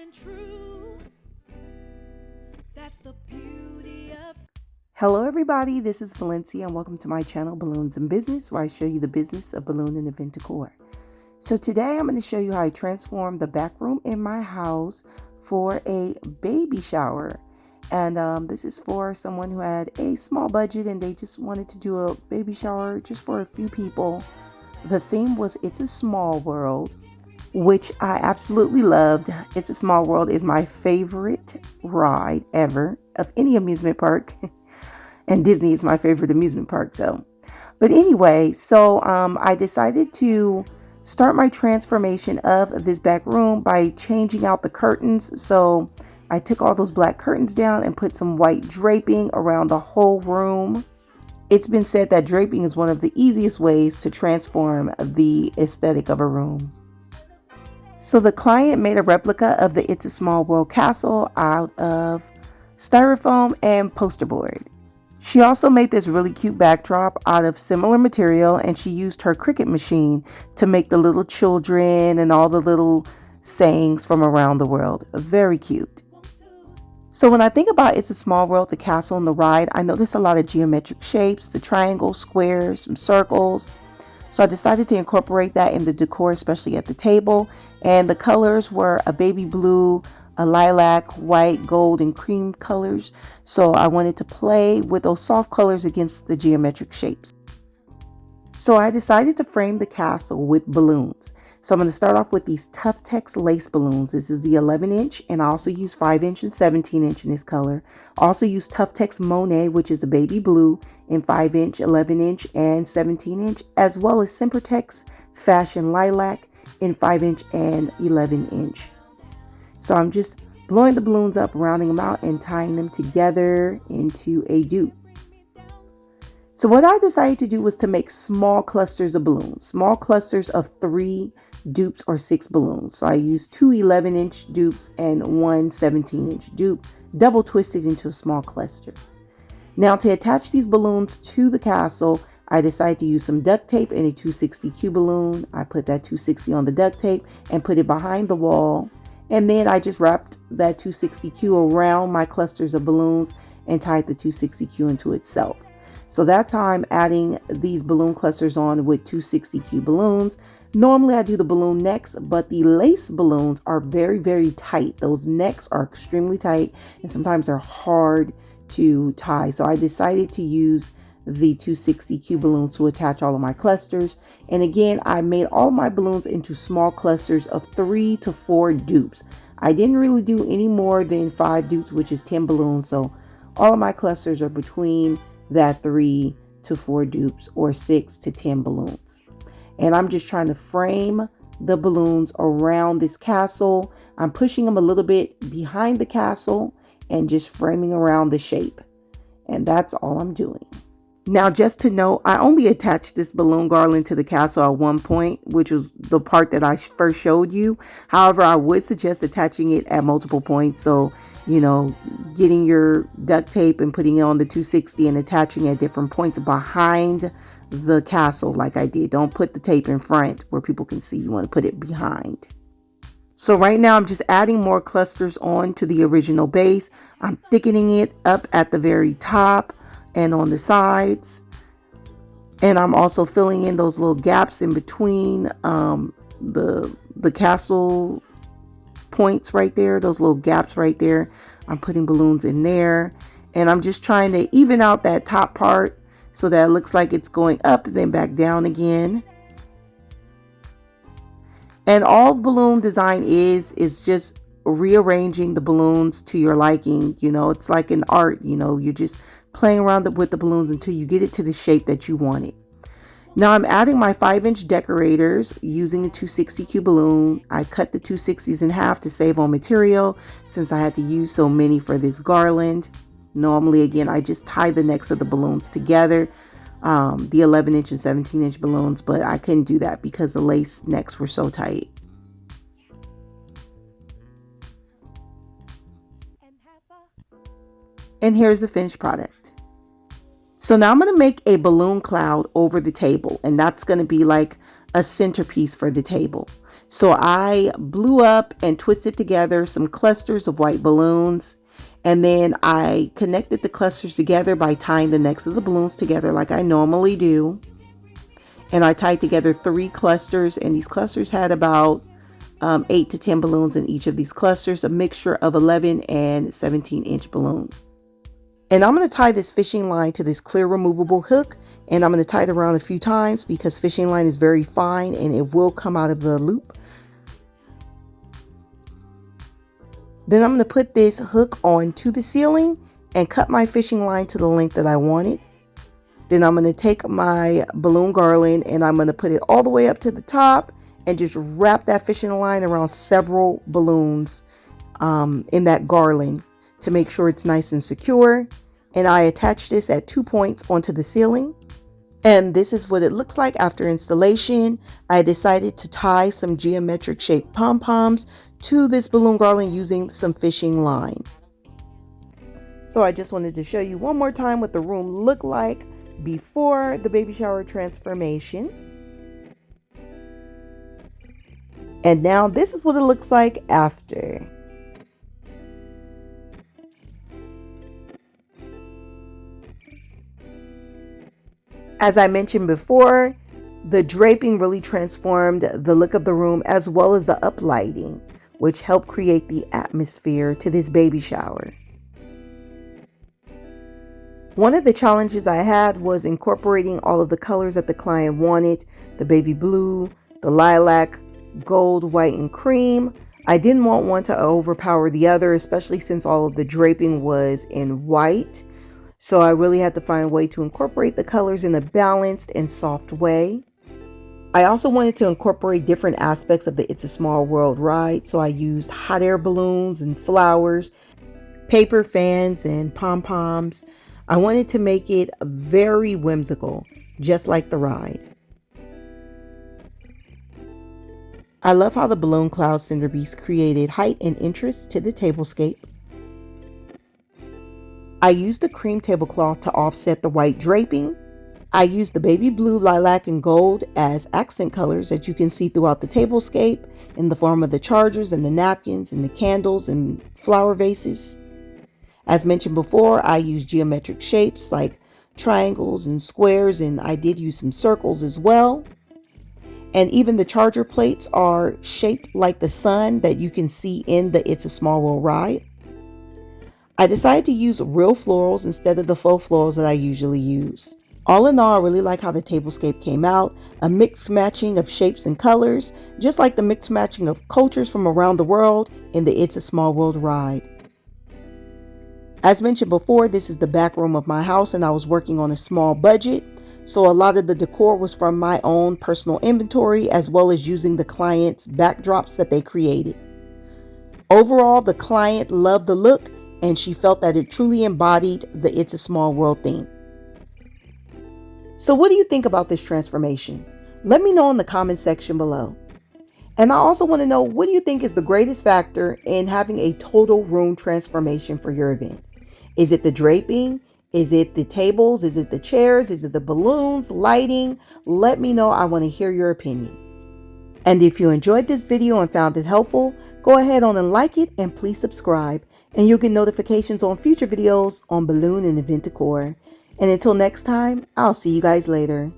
and true. That's the beauty of. Hello everybody, this is Valencia and welcome to my channel Balloons and Business, where I show you the business of balloon and event decor. So today I'm going to show you how I transform the back room in my house for a baby shower. And this is for someone who had a small budget and they just wanted to do a baby shower just for a few people. The theme was It's a Small World, which I absolutely loved. It's a Small World is my favorite ride ever of any amusement park. And Disney is my favorite amusement park. But anyway, I decided to start my transformation of this back room by changing out the curtains. So I took all those black curtains down and put some white draping around the whole room. It's been said that draping is one of the easiest ways to transform the aesthetic of a room. So the client made a replica of the It's a Small World castle out of styrofoam and poster board. She also made this really cute backdrop out of similar material, and she used her Cricut machine to make the little children and all the little sayings from around the world. Very cute. So when I think about It's a Small World, the castle and the ride, I noticed a lot of geometric shapes, the triangles, squares, some circles. So I decided to incorporate that in the decor, especially at the table. And the colors were a baby blue, a lilac, white, gold, and cream colors. So I wanted to play with those soft colors against the geometric shapes. So I decided to frame the castle with balloons. So I'm going to start off with these Tough Tex lace balloons. This is the 11-inch, and I also use 5-inch and 17-inch in this color. I also use Tough Tex Monet, which is a baby blue, in 5-inch, 11-inch, and 17-inch, as well as Sempertex Fashion Lilac in 5-inch and 11-inch. So I'm just blowing the balloons up, rounding them out, and tying them together into a dupe. So what I decided to do was to make small clusters of balloons, small clusters of 3 dupes or 6 balloons. So I used 2 11-inch dupes and 1 17-inch dupe, double twisted into a small cluster. Now to attach these balloons to the castle, I decided to use some duct tape and a 260Q balloon. I put that 260 on the duct tape and put it behind the wall. And then I just wrapped that 260Q around my clusters of balloons and tied the 260Q into itself. So that's how I'm adding these balloon clusters on with 260Q balloons. Normally I do the balloon necks, but the lace balloons are very, very tight. Those necks are extremely tight and sometimes they're hard to tie. So I decided to use the 260Q balloons to attach all of my clusters. And again, I made all my balloons into small clusters of 3 to 4 dupes. I didn't really do any more than 5 dupes, which is 10 balloons. So all of my clusters are between that 3 to 4 dupes or 6 to 10 balloons. And I'm just trying to frame the balloons around this castle. I'm pushing them a little bit behind the castle and just framing around the shape. And that's all I'm doing. Now, just to note, I only attached this balloon garland to the castle at one point, which was the part that I first showed you. However, I would suggest attaching it at multiple points. So, getting your duct tape and putting it on the 260 and attaching at different points behind the castle like I did. Don't put the tape in front where people can see. You want to put it behind. So right now I'm just adding more clusters on to the original base. I'm thickening it up at the very top and on the sides. And I'm also filling in those little gaps in between the castle points right there, those little gaps right there. I'm putting balloons in there, and I'm just trying to even out that top part so that it looks like it's going up then back down again. And all balloon design is just rearranging the balloons to your liking. It's like an art. You're just playing around with the balloons until you get it to the shape that you want it. Now I'm adding my 5-inch decorators using a 260Q balloon. I cut the 260s in half to save on material since I had to use so many for this garland. Normally, again, I just tie the necks of the balloons together, the 11-inch and 17-inch balloons, but I couldn't do that because the lace necks were so tight. And here's the finished product. So now I'm going to make a balloon cloud over the table, and that's going to be like a centerpiece for the table. So I blew up and twisted together some clusters of white balloons. And then I connected the clusters together by tying the necks of the balloons together like I normally do. And I tied together 3 clusters, and these clusters had about 8 to 10 balloons in each of these clusters, a mixture of 11 and 17-inch balloons. And I'm going to tie this fishing line to this clear removable hook, and I'm going to tie it around a few times because fishing line is very fine and it will come out of the loop. Then I'm going to put this hook onto the ceiling and cut my fishing line to the length that I wanted. Then I'm going to take my balloon garland and I'm going to put it all the way up to the top and just wrap that fishing line around several balloons in that garland to make sure it's nice and secure. And I attach this at 2 points onto the ceiling. And this is what it looks like after installation. I decided to tie some geometric shaped pom-poms to this balloon garland using some fishing line. So I just wanted to show you one more time what the room looked like before the baby shower transformation. And now this is what it looks like after. As I mentioned before, the draping really transformed the look of the room as well as the uplighting, which helped create the atmosphere to this baby shower. One of the challenges I had was incorporating all of the colors that the client wanted: the baby blue, the lilac, gold, white, and cream. I didn't want one to overpower the other, especially since all of the draping was in white. So I really had to find a way to incorporate the colors in a balanced and soft way. I also wanted to incorporate different aspects of the It's a Small World ride. So I used hot air balloons and flowers, paper fans and pom-poms. I wanted to make it very whimsical, just like the ride. I love how the balloon cloud centerpiece created height and interest to the tablescape. I used the cream tablecloth to offset the white draping. I used the baby blue, lilac, and gold as accent colors that you can see throughout the tablescape in the form of the chargers and the napkins and the candles and flower vases. As mentioned before, I used geometric shapes like triangles and squares, and I did use some circles as well. And even the charger plates are shaped like the sun that you can see in the It's a Small World ride. I decided to use real florals instead of the faux florals that I usually use. All in all, I really like how the tablescape came out, a mixed matching of shapes and colors, just like the mixed matching of cultures from around the world in the It's a Small World ride. As mentioned before, this is the back room of my house and I was working on a small budget. So a lot of the decor was from my own personal inventory as well as using the client's backdrops that they created. Overall, the client loved the look and she felt that it truly embodied the It's a Small World theme. So what do you think about this transformation? Let me know in the comment section below. And I also want to know, what do you think is the greatest factor in having a total room transformation for your event? Is it the draping? Is it the tables? Is it the chairs? Is it the balloons, lighting? Let me know. I want to hear your opinion. And if you enjoyed this video and found it helpful, go ahead on and like it and please subscribe. And you'll get notifications on future videos on balloon and event decor. And until next time, I'll see you guys later.